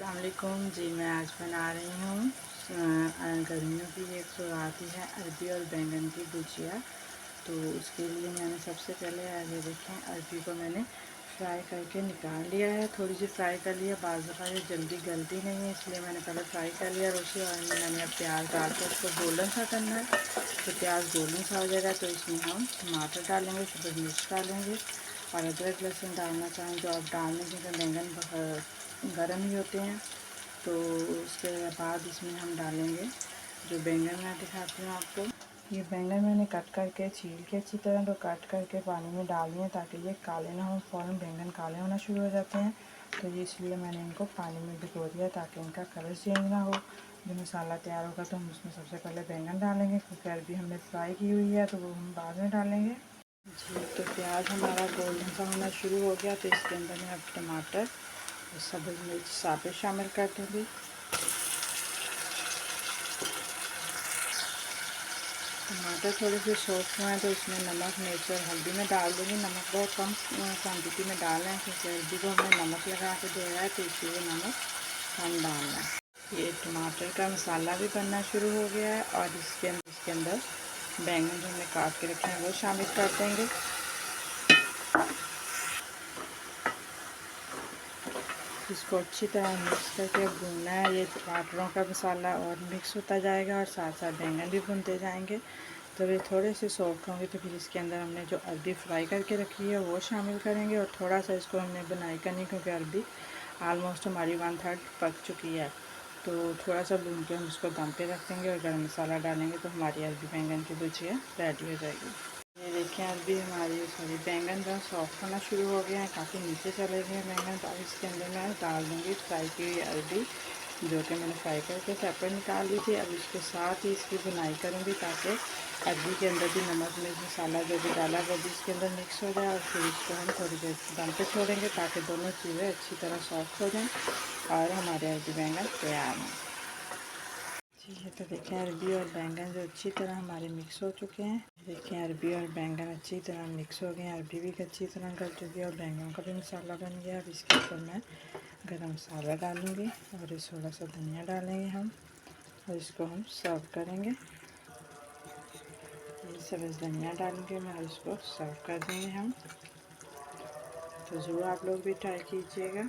अस्सलाम वालेकुम जी। मैं आज बना रही हूँ गर्मियों की एक सौगाती है अरबी और बैंगन की भुजिया। तो उसके लिए मैंने सबसे पहले आगे देखें अरबी को मैंने फ्राई करके निकाल लिया है। थोड़ी सी फ्राई कर लिया, बाज़ दफ़ा ये जल्दी गलती नहीं है इसलिए मैंने पहले फ्राई कर लिया रोशी। और मैंने अब प्याज डाल कर उसको गोल्डन सा करना है। तो प्याज गोल्डन सा हो जाएगा तो इसमें हम टमाटर डालेंगे, फिर मिर्च डालेंगे और अदरक लहसुन डालना चाहें तो आप डाल लेंगे। तो बैंगन गर्म ही होते हैं। तो उसके बाद इसमें हम डालेंगे जो बैंगन मैं दिखाती हूँ आपको। ये बैंगन मैंने कट करके छील के अच्छी तरह तो कट करके पानी में डाल दिए ताकि ये काले ना हो। फ़ौरन बैंगन काले होना शुरू हो जाते हैं तो ये इसलिए मैंने इनको पानी में भिगो दिया ताकि इनका कलर चेंज ना हो। जो मसाला तैयार होगा तो हम उसमें सबसे पहले बैंगन डालेंगे, क्योंकि अरबी हमने फ्राई की हुई है तो वो हम बाद में डालेंगे जी। तो प्याज हमारा गोल्डन सा होना शुरू हो गया तो इसके अंदर मैं अब टमाटर और सब्ज़ मिर्च साबुत शामिल कर दूँगी। टमाटर थोड़े से सॉफ्ट हुए हैं तो इसमें नमक, मिर्च और हल्दी में डाल दूँगी। नमक बहुत कम क्वांटिटी में डालना है क्योंकि अरबी को हमने नमक लगा के दिया है तो इसलिए नमक कम डालना है। ये टमाटर का मसाला भी बनना शुरू हो गया है और इसके अंदर बैंगन जो हमने काट के रखे हैं वो शामिल कर देंगे। इसको अच्छी तरह मिक्स करके भूनना है। ये टमाटरों का मसाला और मिक्स होता जाएगा और साथ साथ बैंगन भी भूनते जाएंगे। जब ये थोड़े से सॉफ्ट होंगे तो फिर इसके अंदर हमने जो अरबी फ्राई करके रखी है वो शामिल करेंगे और थोड़ा सा इसको हमने बनाई करनी क्योंकि अरबी आलमोस्ट हमारी 1/3 पक चुकी है। तो थोड़ा सा भून के हम इसको दम पे रख देंगे और गर्म मसाला डालेंगे तो हमारी अरबी बैंगन की भुजिया रेडी हो जाएगी। ये देखिए अरबी हमारी बैंगन जो सॉफ्ट होना शुरू हो गए हैं, काफ़ी नीचे चले गए हैं बैंगन। तो अब इसके अंदर मैं डाल दूँगी फ्राई की हुई अरबी जो कि मैंने फ्राई करके सेपरेट निकाल ली थी। अब इसके साथ ही इसकी बुनाई करूँगी ताकि अरबी के अंदर भी नमक मिर्च मसाला जो भी डाला वो भी इसके अंदर मिक्स हो जाए। और फिर इसको हम थोड़ी देर दम पे छोड़ेंगे ताकि दोनों चीज़ें अच्छी तरह सॉफ्ट हो जाएँ और हमारे अरबी बैंगन तैयार हों जी। ये तो देखें अरबी और बैंगन जो अच्छी तरह हमारे मिक्स हो चुके हैं। देखें अरबी और बैंगन अच्छी तरह मिक्स हो गए हैं, अरबी भी अच्छी तरह गल चुकी है और बैंगन का भी मसाला बन गया। अब इसके ऊपर मैं गरम मसाला डालूँगी और इस थोड़ा सा धनिया डालेंगे हम और इसको हम सर्व करेंगे। ये सब्ज़ धनिया डालेंगे मैं और इसको सर्व कर देंगे हम। तो ज़रूर आप लोग भी ट्राई कीजिएगा।